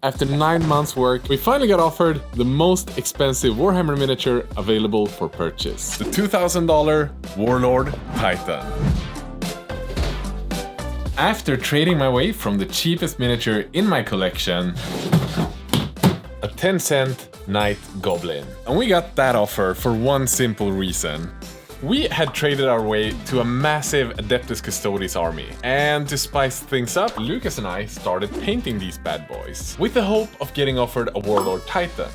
After 9 months work, we finally got offered the most expensive Warhammer miniature available for purchase. The $2,000 Warlord Titan. After trading my way from the cheapest miniature in my collection, a 10-cent Knight Goblin. And we got that offer for one simple reason. We had traded our way to a massive Adeptus Custodes army, and to spice things up, Lucas and I started painting these bad boys, with the hope of getting offered a Warlord Titan.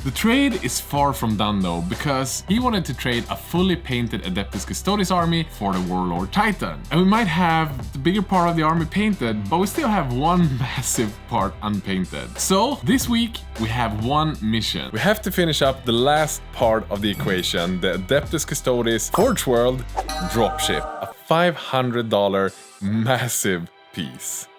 The trade is far from done though, because he wanted to trade a fully painted Adeptus Custodes army for the Warlord Titan. And we might have the bigger part of the army painted, but we still have one massive part unpainted. So this week we have one mission. We have to finish up the last part of the equation, the Adeptus Custodes Forge World dropship, a $500 massive piece.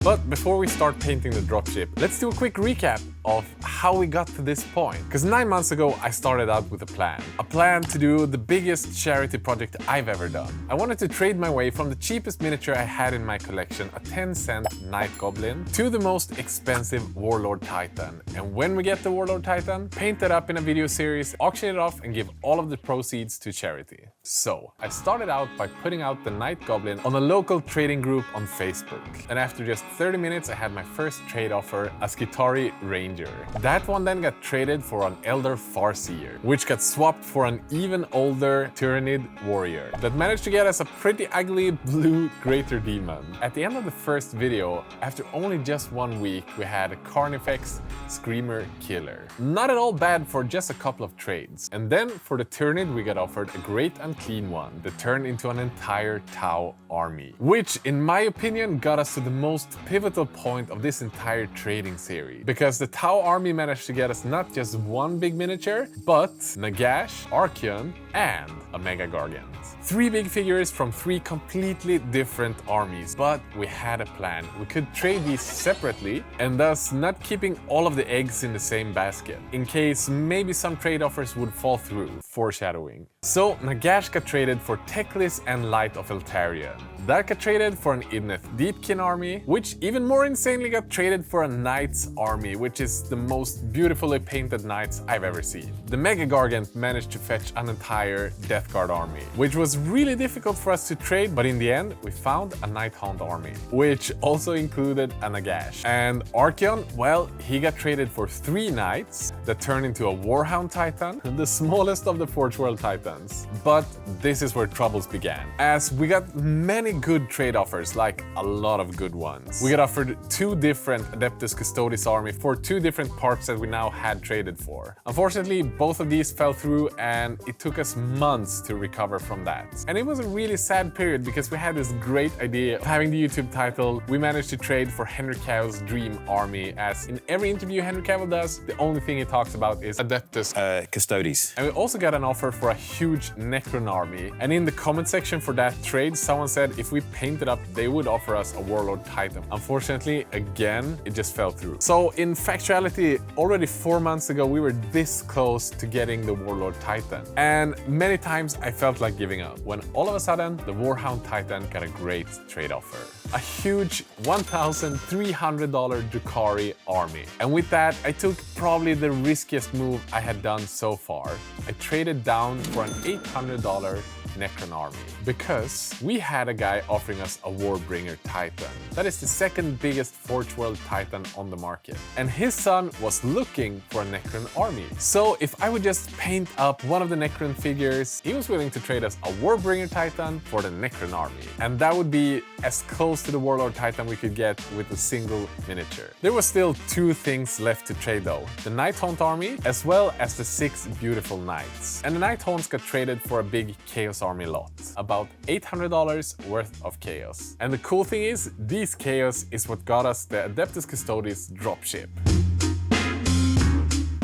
But before we start painting the dropship, let's do a quick recap of how we got to this point. Because 9 months ago, I started out with a plan to do the biggest charity project I've ever done. I wanted to trade my way from the cheapest miniature I had in my collection, a 10-cent Knight Goblin, to the most expensive Warlord Titan. And when we get the Warlord Titan, paint it up in a video series, auction it off, and give all of the proceeds to charity. So, I started out by putting out the Knight Goblin on a local trading group on Facebook. And after just 30 minutes, I had my first trade offer, a Skitari Ranger. That one then got traded for an Elder Farseer, which got swapped for an even older Tyrannid Warrior that managed to get us a pretty ugly blue Greater Demon. At the end of the first video, after only just 1 week, we had a Carnifex Screamer Killer. Not at all bad for just a couple of trades. And then for the Tyrannid, we got offered a Great Unclean one that turned into an entire Tau army, which in my opinion got us to the most pivotal point of this entire trading series, because the Tau army managed to get us not just one big miniature, but Nagash, Archeon, and a Mega Gargant. 3 big figures from 3 completely different armies, but we had a plan. We could trade these separately and thus not keeping all of the eggs in the same basket, in case maybe some trade offers would fall through, foreshadowing. So Nagash got traded for Teclis and Light of Eltarion. That got traded for an Idneth Deepkin army, which even more insanely got traded for a Knights army, which is the most beautifully painted Knights I've ever seen. The Mega Gargant managed to fetch an entire Death Guard army, which was really difficult for us to trade, but in the end we found a Nighthaunt army, which also included a Nagash. And Archeon, well, he got traded for 3 Knights that turned into a Warhound Titan, the smallest of the Forge World Titans. But this is where troubles began, as we got many good trade offers, like a lot of good ones. We got offered 2 different Adeptus Custodes army for 2 different parts that we now had traded for. Unfortunately, both of these fell through and it took us months to recover from that. And it was a really sad period because we had this great idea of having the YouTube title. We managed to trade for Henry Cavill's dream army, as in every interview Henry Cavill does, the only thing he talks about is Adeptus Custodes. And we also got an offer for a huge Necron army. And in the comment section for that trade, someone said if we painted up, they would offer us a Warlord Titan. Unfortunately, again, it just fell through. So in factuality, already 4 months ago, we were this close to getting the Warlord Titan. And many times I felt like giving up, when all of a sudden, the Warhound Titan got a great trade offer. A huge $1,300 Drukhari army. And with that, I took probably the riskiest move I had done so far. I traded down for an $800 Necron army, because we had a guy offering us a Warbringer Titan. That is the second biggest Forge World Titan on the market. And his son was looking for a Necron army. So if I would just paint up one of the Necron figures, he was willing to trade us a Warbringer Titan for the Necron army. And that would be as close to the Warlord Titan we could get with a single miniature. There was still 2 things left to trade though. The Nighthaunt army, as well as the 6 beautiful Knights. And the Nighthaunts got traded for a big Chaos army lot. About $800 worth of Chaos. And the cool thing is, these Chaos is what got us the Adeptus Custodes dropship.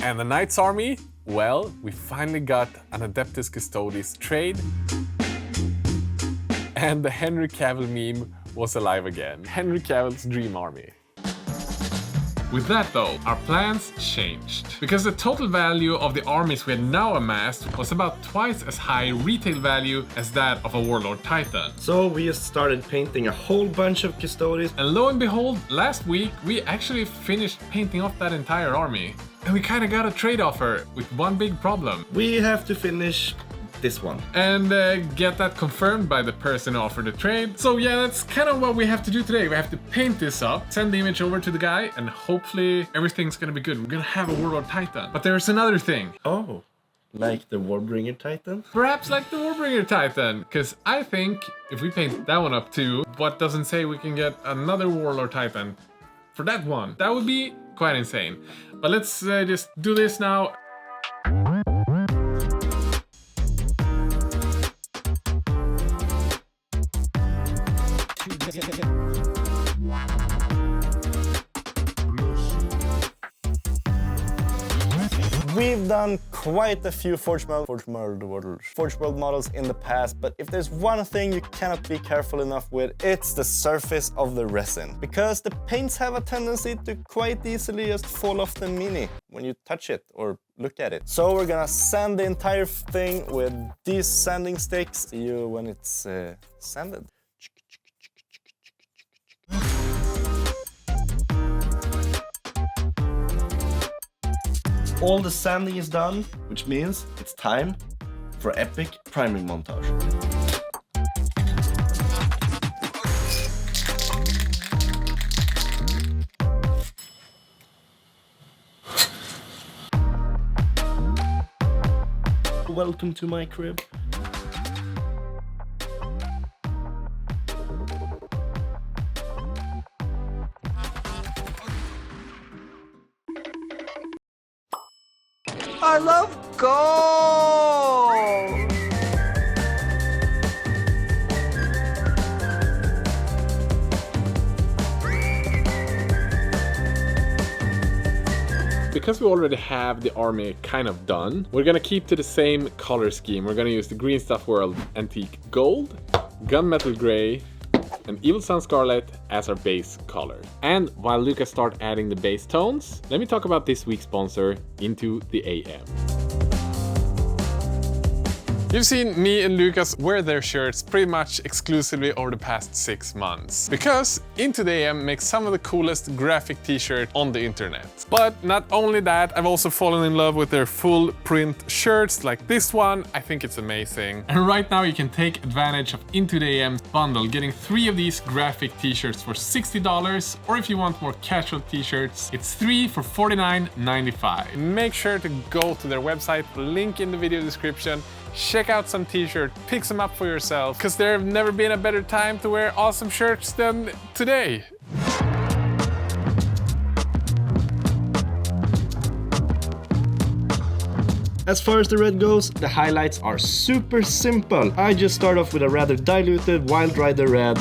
And the Knights army? Well, we finally got an Adeptus Custodes trade. And the Henry Cavill meme was alive again. Henry Cavill's dream army. With that though, our plans changed. Because the total value of the armies we had now amassed was about twice as high retail value as that of a Warlord Titan. So we just started painting a whole bunch of custodians. And lo and behold, last week we actually finished painting off that entire army. And we kinda got a trade offer with one big problem. We have to finish this one. And get that confirmed by the person who offered the trade. So yeah, that's kind of what we have to do today. We have to paint this up, send the image over to the guy, and hopefully everything's gonna be good. We're gonna have a Warlord Titan. But there's another thing. Oh, like the Warbringer Titan? Perhaps like the Warbringer Titan, because I think if we paint that one up too, what doesn't say we can get another Warlord Titan for that one? That would be quite insane. But let's just do this now. We've done quite a few Forge World models in the past, but if there's one thing you cannot be careful enough with, it's the surface of the resin. Because the paints have a tendency to quite easily just fall off the mini when you touch it or look at it. So we're gonna sand the entire thing with these sanding sticks. See you when it's sanded. All the sanding is done, which means it's time for epic priming montage. Welcome to my crib. I love gold! Because we already have the army kind of done, we're gonna keep to the same color scheme. We're gonna use the Green Stuff World Antique Gold, Gunmetal Gray, and Evil Sun Scarlet as our base color. And while Lucas starts adding the base tones, let me talk about this week's sponsor, Into the AM. You've seen me and Lucas wear their shirts pretty much exclusively over the past 6 months. Because Into the AM makes some of the coolest graphic t-shirts on the internet. But not only that, I've also fallen in love with their full print shirts like this one. I think it's amazing. And right now you can take advantage of Into the AM's bundle, getting 3 of these graphic t-shirts for $60, or if you want more casual t-shirts, it's 3 for $49.95. Make sure to go to their website, link in the video description. Check out some t-shirts, pick some up for yourself, because there have never been a better time to wear awesome shirts than today. As far as the red goes, the highlights are super simple. I just start off with a rather diluted Wild Rider red.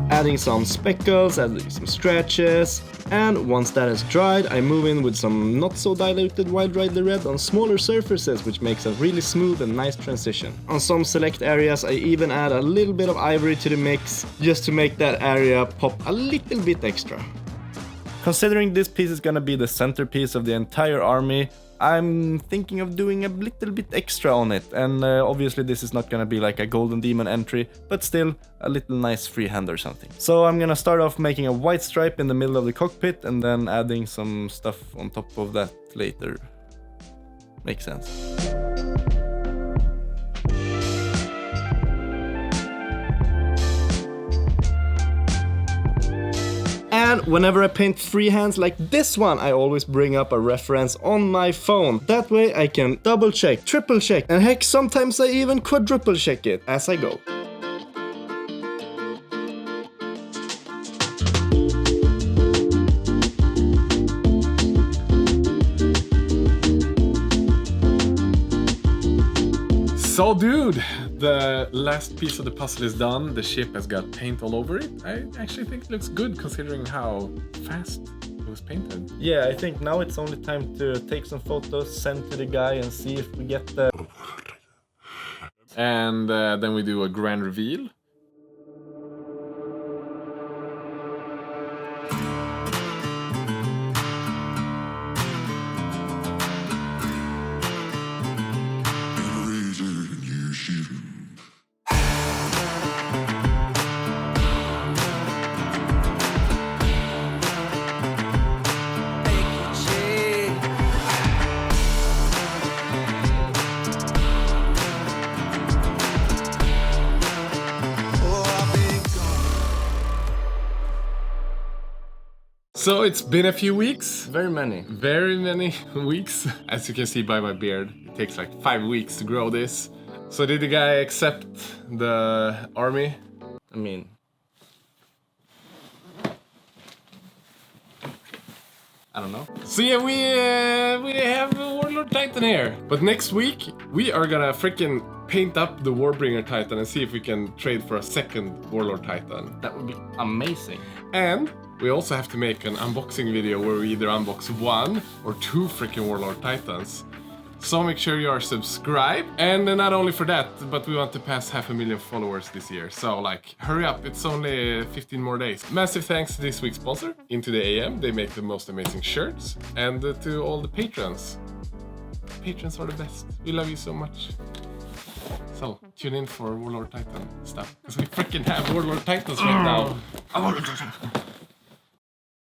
Adding some speckles, adding some scratches. And once that is dried, I move in with some not so diluted Wild Rider red on smaller surfaces, which makes a really smooth and nice transition. On some select areas, I even add a little bit of ivory to the mix, just to make that area pop a little bit extra. Considering this piece is gonna be the centerpiece of the entire army, I'm thinking of doing a little bit extra on it, and obviously this is not gonna be like a Golden Demon entry, but still a little nice freehand or something. So I'm gonna start off making a white stripe in the middle of the cockpit and then adding some stuff on top of that later. Makes sense. And whenever I paint freehands like this one, I always bring up a reference on my phone. That way I can double check, triple check, and heck, sometimes I even quadruple check it as I go. So dude, the last piece of the puzzle is done. The ship has got paint all over it. I actually think it looks good considering how fast it was painted. Yeah, I think now it's only time to take some photos, send to the guy and see if we get the... And then we do a grand reveal. So it's been a few weeks. Very many. Very many weeks. As you can see by my beard, it takes like 5 weeks to grow this. So did the guy accept the army? I mean... I don't know. So yeah, we have a Warlord Titan here. But next week, we are gonna freaking paint up the Warbringer Titan and see if we can trade for a second Warlord Titan. That would be amazing. And we also have to make an unboxing video where we either unbox 1 or 2 freaking Warlord Titans. So make sure you are subscribed. And not only for that, but we want to pass 500,000 followers this year. So like, hurry up, it's only 15 more days. Massive thanks to this week's sponsor, Into the AM. They make the most amazing shirts. And to all the patrons. Patrons are the best. We love you so much. So, tune in for Warlord Titan stuff. Because we freaking have Warlord Titans right now.